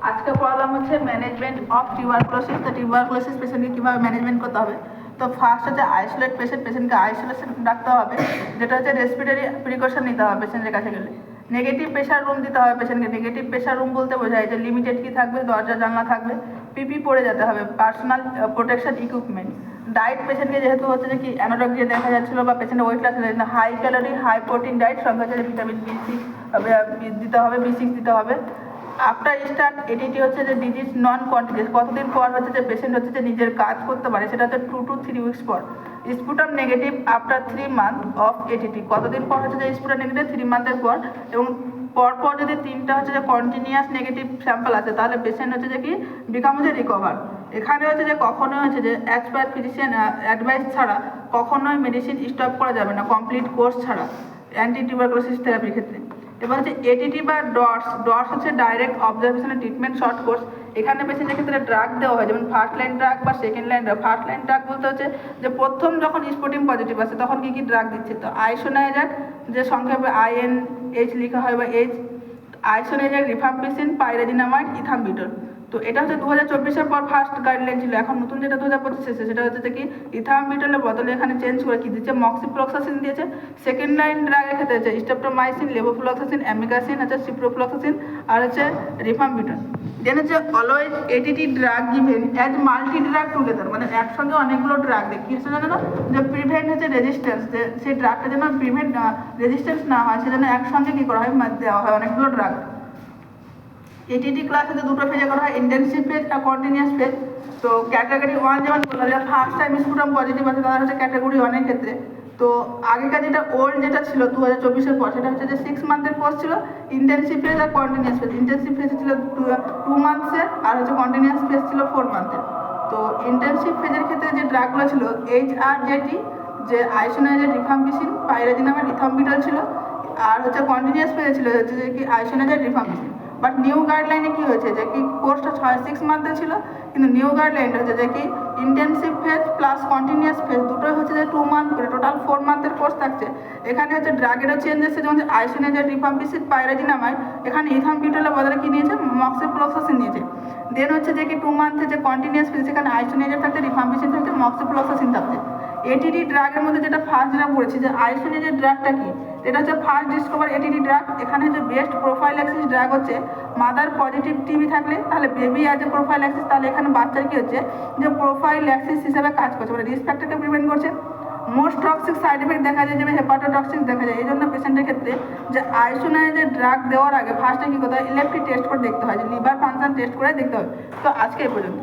আজকে পড়ালাম হচ্ছে management of tuberculosis. তো টিউবারকুলোসিস পেশেন্টকে কীভাবে ম্যানেজমেন্ট করতে হবে। তো ফার্স্ট হচ্ছে আইসোলেট পেশেন্টকে আইসোলেশন রাখতে হবে, যেটা হচ্ছে রেসপিরেটরি প্রিকশন নিতে হবে পেশেন্টের কাছে গেলে। নেগেটিভ প্রেশার রুম দিতে হবে পেশেন্টকে। নেগেটিভ প্রেশার রুম বলতে বোঝায় যে লিমিটেড কি থাকবে, দরজা জানলা থাকবে, পিপি পরে যেতে হবে, পার্সোনাল প্রোটেকশন ইকুইপমেন্ট। ডায়েট পেশেন্টকে যেহেতু হচ্ছে যে কি অ্যানোরেক্সিয়া দেখা যাচ্ছিলো বা পেশেন্টের ওয়েট লস হচ্ছে, high calorie high protein diet, সঙ্গে হচ্ছে ভিটামিন B6 দিতে হবে, B6 দিতে হবে। আফটার স্টার্ট এটিটি হচ্ছে যে ডিজিজ নন কন্টিনিউয়াস, কতদিন পর হচ্ছে যে পেশেন্ট হচ্ছে যে নিজের কাজ করতে পারে, সেটা হচ্ছে 2 to 3 উইকস পর। Sputum negative after 3 month of ATT, কতদিন পর হচ্ছে যে স্পুটাম নেগেটিভ 3 মান্থের পর। এবং পরপর যদি 3টা হচ্ছে যে কন্টিনিউয়াস নেগেটিভ স্যাম্পল আছে, তাহলে পেশেন্ট হচ্ছে যে কি বিকাম হচ্ছে রিকভার। এখানে হচ্ছে যে কখনোই হচ্ছে যে অ্যাজ পার ফিজিশিয়ান অ্যাডভাইস ছাড়া কখনোই মেডিসিন স্টপ করা যাবে না কমপ্লিট কোর্স ছাড়া অ্যান্টি টিউবারকুলোসিস থেরাপির ক্ষেত্রে। এবার হচ্ছে এটিটি বা ডটস হচ্ছে direct observational treatment short course. এখানে পেশেন্টের ক্ষেত্রে ড্রাগ দেওয়া হয়, যেমন ফার্স্ট লাইন ড্রাগ বা second line drug. First line drug বলতে হচ্ছে যে প্রথম যখন স্পটিং পজিটিভ আসে তখন কী কী ড্রাগ দিচ্ছে। তো আইসোনাইজার, যে সংক্ষেপে INH লেখা হয় বা এইচ, আইসোনাইজার, রিফাম্পিসিন, পাইরাজিনামাইড, ইথাম্বিটল। তো এটা হচ্ছে 2024-এর পর ফার্স্ট গাইডলাইন ছিল। এখন নতুন যেটা 2025 এসেছে সেটা হচ্ছে কি ইথাম্বিটলের বদলে এখানে চেঞ্জ করে কি দিচ্ছে, মক্সিফ্লক্সাসিন দিয়েছে। সেকেন্ড লাইন ড্রাগের ক্ষেত্রে হচ্ছে স্টেপ্টোমাইসিন, লেভোফ্লক্সাসিন, অ্যামিকাসিন, হচ্ছে সিপ্রোফ্লক্সাসিন, আর হচ্ছে রিফাম্বিটল। দেন হচ্ছে always ATT drug given as multi drug together, মানে একসঙ্গে অনেকগুলো ড্রাগ দেয়। কি হচ্ছে জানো না, যে প্রিভেন্ট হচ্ছে রেজিস্ট্যান্স, যে সেই ড্রাগটা যেন প্রিভেন্ট রেজিস্ট্যান্স না হয় সেজন্য একসঙ্গে কী করা হয়, দেওয়া হয় অনেকগুলো ড্রাগ। এটিটি ক্লাস হচ্ছে দুটো ফেজে করা হয়, ইন্টেনসিভ ফেজ আর কন্টিনিউয়াস ফেজ। তো ক্যাটাগরি 1 যেমন বললাম, যে ফার্স্ট টাইম স্পুটাম পজিটিভ আছে তারা হচ্ছে ক্যাটাগরি 1-এর ক্ষেত্রে। তো আগেকার যেটা ওল্ড যেটা ছিল 2024-এর পর, সেটা হচ্ছে যে 6 মান্থের কোর্স ছিল ইন্টেনসিভ ফেজ আর কন্টিনিউয়াস ফেজ। ইন্টেনসিভ ফেজ ছিল 2 মান্থসের, আর হচ্ছে কন্টিনিউয়াস ফেজ ছিল 4 মান্থের। তো ইন্টেনসিভ ফেজের ক্ষেত্রে যে ড্রাগগুলো ছিল HRJT, যে আইসোনাইজার, রিফাম্পিসিন, পাইরাজিনামাইড, ইথাম্বিটল ছিল। আর হচ্ছে কন্টিনিউয়াস ফেজে ছিল হচ্ছে যে কি আইসোনাইজার, রিফাম্পিসিন। বাট নিউ গাইডলাইনে কী হয়েছে যে কি কোর্সটা 6 মান্থে ছিল, কিন্তু নিউ গাইডলাইনটা হচ্ছে যে কি intensive phase plus continuous phase দুটোই হচ্ছে যে 2 মান্থ করে, টোটাল 4 মান্থের কোর্স থাকছে। এখানে হচ্ছে ড্রাগেরও চেঞ্জ এসেছে, যেমন আইসোনাইজার, রিফাম্পিসিন, পাইরাজিনামাইড, এখানে ইথাম্বিটলের বদলে কী নিয়েছে, মক্সিফ্লক্সাসিন নিয়েছে। দেন হচ্ছে যে কি 2 মান্থে যে কন্টিনিউয়াস ফেজ, সেখানে আইসোনাইজার থাকতে, রিফাম্পিসিন থাকতে, মক্সিফ্লক্সাসিন থাকতে। এটিডি ড্রাগের মধ্যে যেটা ফার্স্ট যেটা পড়েছি যে আইসোনাইজার ড্রাগটা কি, এটা হচ্ছে ফার্স্ট ডিসকভার এটিডি ড্রাগ। এখানে হচ্ছে বেস্ট প্রোফাইল্যাক্সিস ড্রাগ হচ্ছে মাদার পজিটিভ টিবি থাকলে, তাহলে বেবি অ্যাজ এ প্রোফাইল্যাক্সিস, তাহলে এখানে বাচ্চার কী হচ্ছে যে প্রোফাইল্যাক্সিস হিসেবে কাজ করছে, মানে রিস্ক ফ্যাক্টরকে প্রিভেন্ট করছে। মোস্ট টক্সিক সাইড এফেক্ট দেখা যায় যে হেপাটোটক্সিক দেখা যায়। এই জন্য পেশেন্টের ক্ষেত্রে যে আইসোনাইজার ড্রাগ দেওয়ার আগে ফার্স্টে কী করতে হয়, ইলেকট্রিক টেস্ট করে দেখতে হয়, যে লিভার ফাংশন টেস্ট করে দেখতে হয়। তো আজকে এই পর্যন্ত।